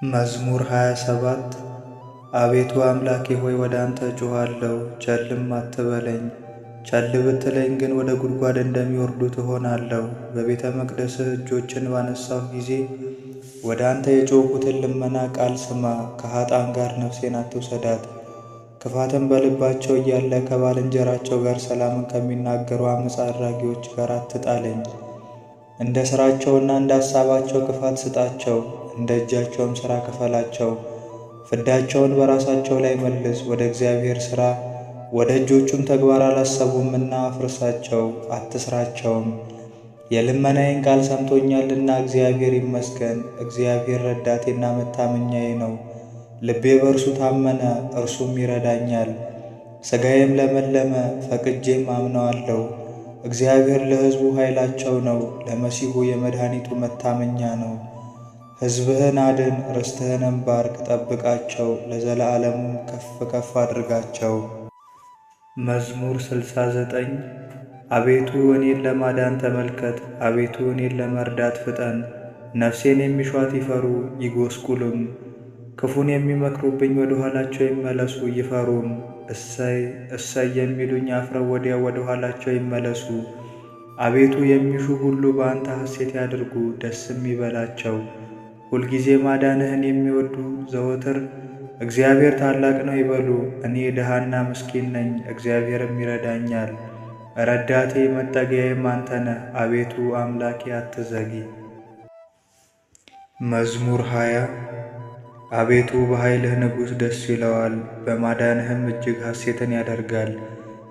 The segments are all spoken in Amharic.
መዝሙር 27 አቤቱ አምላኬ ሆይ ወደ አንተ እጮኻለሁ፣ ቸልም አትበለኝ። ቸል ብትለኝ ግን ወደ ጉድጓድ እንደሚወርዱት እሆናለሁ። በቤተ መቅደስህ እጆችን ባነሳሁ ጊዜ ወደ አንተ የጮኽሁትን ልመና ቃል ስማ። ከኃጥአን ጋር ነፍሴን አትውሰዳት። ክፋትም በልባቸው እያለ ከባልንጀራቸው ጋር ሰላምን ከሚናገሩ ዓመፃ አድራጊዎች ጋር አትጣለኝ። እንደ ሥራቸውና እንደ ሐሳባቸው ክፋት ስጣቸው፣ እንደ እጃቸውም ሥራ ክፈላቸው። ፍዳቸውን በራሳቸው ላይ መልስ። ወደ እግዚአብሔር ሥራ ወደ እጆቹም ተግባር አላሰቡምና አፍርሳቸው፣ አትስራቸውም። የልመናዬን ቃል ሰምቶኛልና እግዚአብሔር ይመስገን። እግዚአብሔር ረዳቴና መታመኛዬ ነው። ልቤ በእርሱ ታመነ፣ እርሱም ይረዳኛል። ሥጋዬም ለመለመ፣ ፈቅጄም አምነዋለሁ። እግዚአብሔር ለሕዝቡ ኃይላቸው ነው፣ ለመሲሑ የመድኃኒቱ መታመኛ ነው። ሕዝብህን አድን፣ ርስትህንም ባርክ፣ ጠብቃቸው፣ ለዘላለሙም ከፍ ከፍ አድርጋቸው። መዝሙር 69 አቤቱ እኔን ለማዳን ተመልከት፣ አቤቱ እኔን ለመርዳት ፍጠን። ነፍሴን የሚሿት ይፈሩ ይጐስቁሉም። ክፉን የሚመክሩብኝ ወደ ኋላቸው ይመለሱ ይፈሩም። እሰይ እሰይ የሚሉኝ አፍረው ወዲያው ወደ ኋላቸው ይመለሱ። አቤቱ የሚሹ ሁሉ በአንተ ሐሴት ያድርጉ፣ ደስም ይበላቸው። ሁልጊዜ ማዳንህን የሚወዱ ዘወትር እግዚአብሔር ታላቅ ነው ይበሉ። እኔ ድሃና ምስኪን ነኝ፣ እግዚአብሔርም ይረዳኛል። ረዳቴ መጠጊያዬም አንተ ነህ፣ አቤቱ አምላኬ አትዘጊ። መዝሙር 20 አቤቱ በኃይልህ ንጉሥ ደስ ይለዋል፣ በማዳንህም እጅግ ሐሴትን ያደርጋል።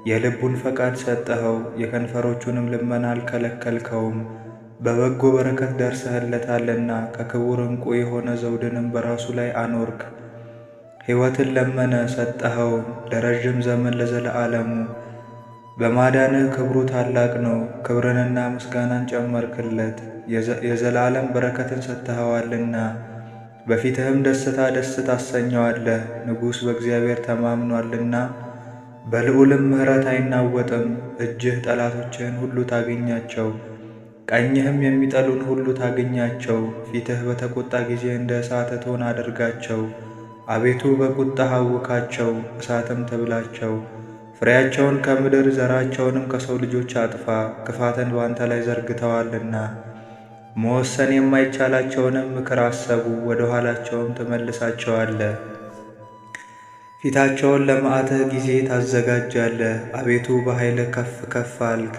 የልቡን ፈቃድ ሰጠኸው፣ የከንፈሮቹንም ልመና አልከለከልከውም። በበጎ በረከት ደርሰህለታልና ከክቡር ዕንቁ የሆነ ዘውድንም በራሱ ላይ አኖርክ። ሕይወትን ለመነ ሰጠኸውም፣ ለረዥም ዘመን ለዘለዓለሙ። በማዳንህ ክብሩ ታላቅ ነው፣ ክብርንና ምስጋናን ጨመርክለት። የዘላለም በረከትን ሰጥተኸዋልና በፊትህም ደስታ ደስ ታሰኘዋለህ። ንጉሥ በእግዚአብሔር ተማምኗልና በልዑልም ምሕረት አይናወጥም። እጅህ ጠላቶችህን ሁሉ ታገኛቸው፣ ቀኝህም የሚጠሉን ሁሉ ታገኛቸው። ፊትህ በተቈጣ ጊዜ እንደ እሳት እቶን አድርጋቸው። አቤቱ በቁጣህ አውካቸው፣ እሳትም ትብላቸው። ፍሬያቸውን ከምድር ዘራቸውንም ከሰው ልጆች አጥፋ። ክፋትን በአንተ ላይ ዘርግተዋልና መወሰን የማይቻላቸውንም ምክር አሰቡ። ወደ ኋላቸውም ትመልሳቸዋለህ። ፊታቸውን ለመዓትህ ጊዜ ታዘጋጃለህ። አቤቱ በኃይልህ ከፍ ከፍ አልክ።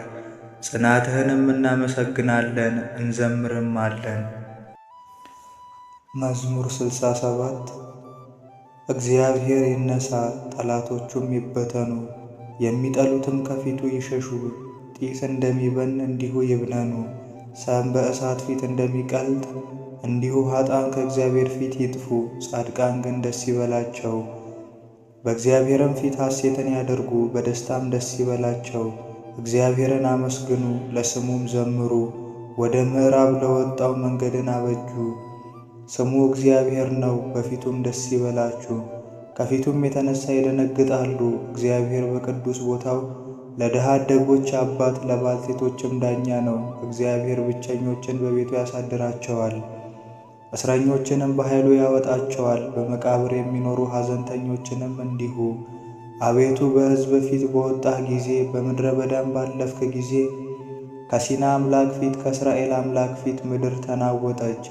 ጽናትህንም እናመሰግናለን እንዘምርም አለን። መዝሙር 67 እግዚአብሔር ይነሣ፣ ጠላቶቹም ይበተኑ፣ የሚጠሉትም ከፊቱ ይሸሹ። ጢስ እንደሚበን እንዲሁ ይብነኑ። ሰም በእሳት ፊት እንደሚቀልጥ እንዲሁ ኃጥአን ከእግዚአብሔር ፊት ይጥፉ። ጻድቃን ግን ደስ ይበላቸው፣ በእግዚአብሔርም ፊት ሐሴትን ያደርጉ፣ በደስታም ደስ ይበላቸው። እግዚአብሔርን አመስግኑ፣ ለስሙም ዘምሩ። ወደ ምዕራብ ለወጣው መንገድን አበጁ። ስሙ እግዚአብሔር ነው፣ በፊቱም ደስ ይበላችሁ። ከፊቱም የተነሣ ይደነግጣሉ። እግዚአብሔር በቅዱስ ቦታው ለድሃ አደጎች አባት ለባልቴቶችም ዳኛ ነው። እግዚአብሔር ብቸኞችን በቤቱ ያሳድራቸዋል፣ እስረኞችንም በኃይሉ ያወጣቸዋል። በመቃብር የሚኖሩ ሐዘንተኞችንም እንዲሁ። አቤቱ በሕዝብ ፊት በወጣህ ጊዜ፣ በምድረ በዳም ባለፍክ ጊዜ፣ ከሲና አምላክ ፊት ከእስራኤል አምላክ ፊት ምድር ተናወጠች፣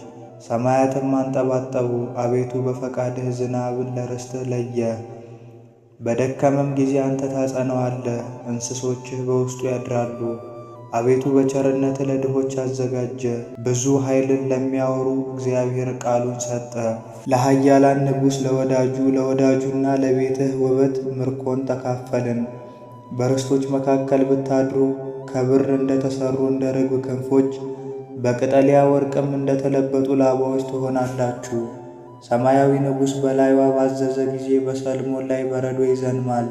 ሰማያትም አንጠባጠቡ። አቤቱ በፈቃድህ ዝናብን ለርስትህ ለየ። በደከመም ጊዜ አንተ ታጸነዋለህ፣ እንስሶችህ በውስጡ ያድራሉ። አቤቱ በቸርነትህ ለድሆች አዘጋጀ። ብዙ ኃይልን ለሚያወሩ እግዚአብሔር ቃሉን ሰጠ። ለኃያላን ንጉሥ ለወዳጁና ለቤትህ ውበት ምርኮን ተካፈልን። በርስቶች መካከል ብታድሩ ከብር እንደተሠሩ እንደ ርግብ ክንፎች በቅጠልያ ወርቅም እንደተለበጡ ላባዎች ትሆናላችሁ። ሰማያዊ ንጉሥ በላይዋ ባዘዘ ጊዜ በሰልሞን ላይ በረዶ ይዘንማል።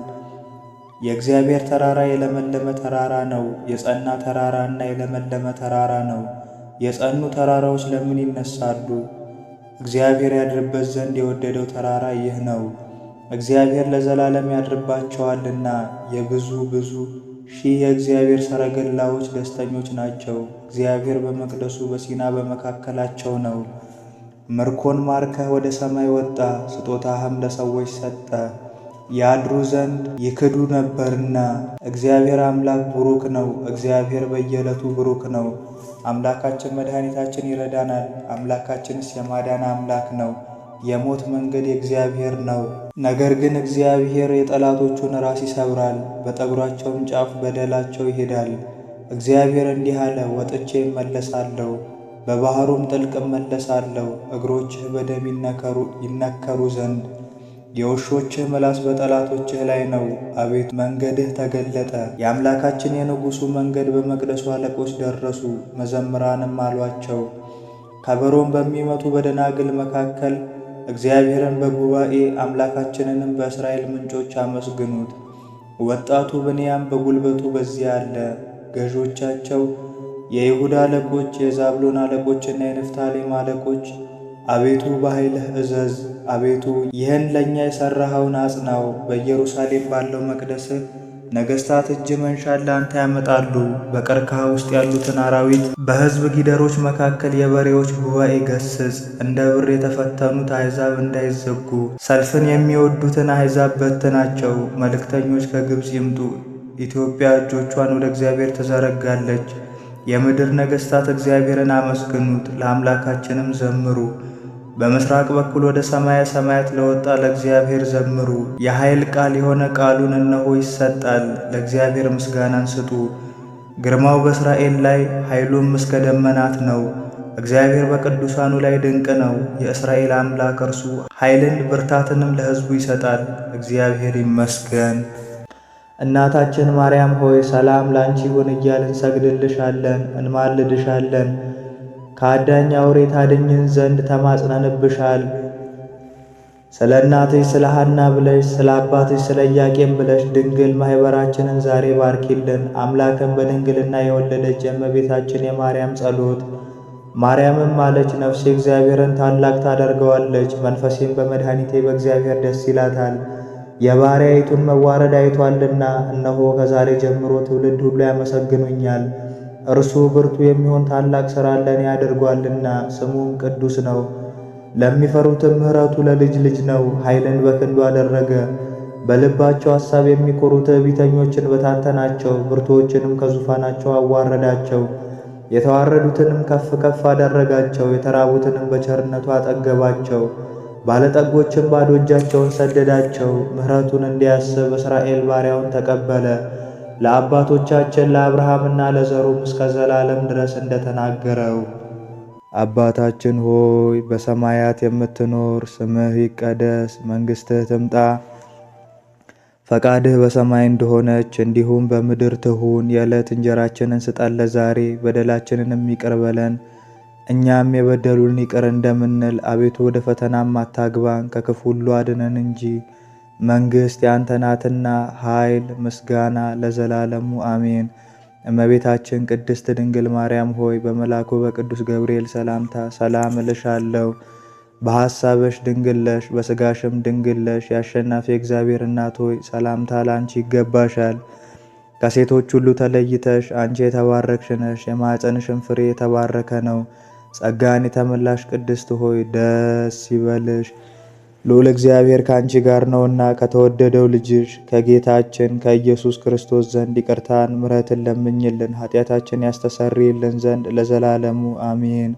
የእግዚአብሔር ተራራ የለመለመ ተራራ ነው፣ የጸና ተራራና የለመለመ ተራራ ነው። የጸኑ ተራራዎች ለምን ይነሳሉ? እግዚአብሔር ያድርበት ዘንድ የወደደው ተራራ ይህ ነው። እግዚአብሔር ለዘላለም ያድርባቸዋልና የብዙ ሺህ የእግዚአብሔር ሰረገላዎች ደስተኞች ናቸው። እግዚአብሔር በመቅደሱ በሲና በመካከላቸው ነው። ምርኮን ማርከህ ወደ ሰማይ ወጣ፣ ስጦታህም ለሰዎች ሰጠ። ያድሩ ዘንድ ይክዱ ነበርና። እግዚአብሔር አምላክ ቡሩክ ነው። እግዚአብሔር በየዕለቱ ቡሩክ ነው። አምላካችን መድኃኒታችን ይረዳናል። አምላካችንስ የማዳን አምላክ ነው። የሞት መንገድ የእግዚአብሔር ነው። ነገር ግን እግዚአብሔር የጠላቶቹን ራስ ይሰብራል፣ በጠጉራቸውም ጫፍ በደላቸው ይሄዳል። እግዚአብሔር እንዲህ አለ፣ ወጥቼ እመለሳለሁ፣ በባሕሩም ጥልቅ እመለሳለሁ፣ እግሮችህ በደም ይነከሩ ዘንድ። የውሾችህ ምላስ በጠላቶችህ ላይ ነው። አቤቱ መንገድህ ተገለጠ። የአምላካችን የንጉሡ መንገድ በመቅደሱ አለቆች ደረሱ። መዘምራንም አሏቸው፣ ከበሮም በሚመቱ በደናግል መካከል እግዚአብሔርን በጉባኤ አምላካችንንም በእስራኤል ምንጮች አመስግኑት። ወጣቱ ብንያም በጉልበቱ በዚያ አለ። ገዦቻቸው የይሁዳ አለቆች፣ የዛብሎን አለቆችና የንፍታሌም አለቆች አቤቱ በኃይልህ እዘዝ። አቤቱ ይህን ለእኛ የሠራኸውን አጽናው። በኢየሩሳሌም ባለው መቅደስህ ነገሥታት እጅ መንሻን ለአንተ ያመጣሉ። በቀርከሃ ውስጥ ያሉትን አራዊት በሕዝብ ጊደሮች መካከል የበሬዎች ጉባኤ ገስጽ። እንደ ብር የተፈተኑት አሕዛብ እንዳይዘጉ ሰልፍን የሚወዱትን አሕዛብ በትናቸው። መልእክተኞች ከግብፅ ይምጡ። ኢትዮጵያ እጆቿን ወደ እግዚአብሔር ትዘረጋለች። የምድር ነገሥታት እግዚአብሔርን አመስግኑት፣ ለአምላካችንም ዘምሩ። በምሥራቅ በኩል ወደ ሰማየ ሰማያት ለወጣ ለእግዚአብሔር ዘምሩ። የኃይል ቃል የሆነ ቃሉን እነሆ ይሰጣል። ለእግዚአብሔር ምስጋናን ስጡ። ግርማው በእስራኤል ላይ ኃይሉም እስከ ደመናት ነው። እግዚአብሔር በቅዱሳኑ ላይ ድንቅ ነው። የእስራኤል አምላክ እርሱ ኃይልን ብርታትንም ለሕዝቡ ይሰጣል። እግዚአብሔር ይመስገን። እናታችን ማርያም ሆይ ሰላም ላንቺ ይሁን እያልን እንሰግድልሻለን፣ እንማልድሻለን። ከአዳኝ አውሬ ታድኝን ዘንድ ተማጽነንብሻል። ስለ እናትሽ ስለ ሐና ብለሽ ስለ አባትሽ ስለ ኢያቄም ብለሽ ድንግል ማኅበራችንን ዛሬ ባርኪልን። አምላክን በድንግልና የወለደች የእመቤታችን የማርያም ጸሎት። ማርያምም አለች፣ ነፍሴ እግዚአብሔርን ታላቅ ታደርገዋለች፣ መንፈሴም በመድኃኒቴ በእግዚአብሔር ደስ ይላታል፣ የባሪያይቱን መዋረድ አይቶአልና። እነሆ ከዛሬ ጀምሮ ትውልድ ሁሉ ያመሰግኑኛል። እርሱ ብርቱ የሚሆን ታላቅ ሥራ ለእኔ አድርጓልና፣ ስሙም ቅዱስ ነው። ለሚፈሩትም ምሕረቱ ለልጅ ልጅ ነው። ኃይልን በክንዱ አደረገ። በልባቸው ሐሳብ የሚኮሩ ትዕቢተኞችን በታተናቸው፣ ብርቱዎችንም ከዙፋናቸው አዋረዳቸው። የተዋረዱትንም ከፍ ከፍ አደረጋቸው፣ የተራቡትንም በቸርነቱ አጠገባቸው። ባለጠጎችም ባዶ እጃቸውን ሰደዳቸው። ምሕረቱን እንዲያስብ እስራኤል ባሪያውን ተቀበለ። ለአባቶቻችን ለአብርሃምና ለዘሩም እስከ ዘላለም ድረስ እንደተናገረው። አባታችን ሆይ በሰማያት የምትኖር፣ ስምህ ይቀደስ፣ መንግሥትህ ትምጣ፣ ፈቃድህ በሰማይ እንደሆነች እንዲሁም በምድር ትሁን። የዕለት እንጀራችንን ስጠን ዛሬ፣ በደላችንንም ይቅር በለን እኛም የበደሉን ይቅር እንደምንል። አቤቱ ወደ ፈተናም አታግባን፣ ከክፉ ሁሉ አድነን እንጂ መንግሥት ያንተ ናትና፣ ኃይል፣ ምስጋና ለዘላለሙ አሜን። እመቤታችን ቅድስት ድንግል ማርያም ሆይ በመልአኩ በቅዱስ ገብርኤል ሰላምታ ሰላም እልሻለሁ። በሐሳብሽ ድንግል ነሽ፣ በሥጋሽም ድንግል ነሽ። የአሸናፊ እግዚአብሔር እናት ሆይ ሰላምታ ላንቺ ይገባሻል። ከሴቶች ሁሉ ተለይተሽ አንቺ የተባረክሽ ነሽ፣ የማኅፀንሽም ፍሬ የተባረከ ነው። ጸጋን የተመላሽ ቅድስት ሆይ ደስ ይበልሽ፣ ልዑል እግዚአብሔር ከአንቺ ጋር ነውና ከተወደደው ልጅሽ ከጌታችን ከኢየሱስ ክርስቶስ ዘንድ ይቅርታን ምሕረትን ለምኝልን ኃጢአታችን ያስተሰርይልን ዘንድ ለዘላለሙ አሜን።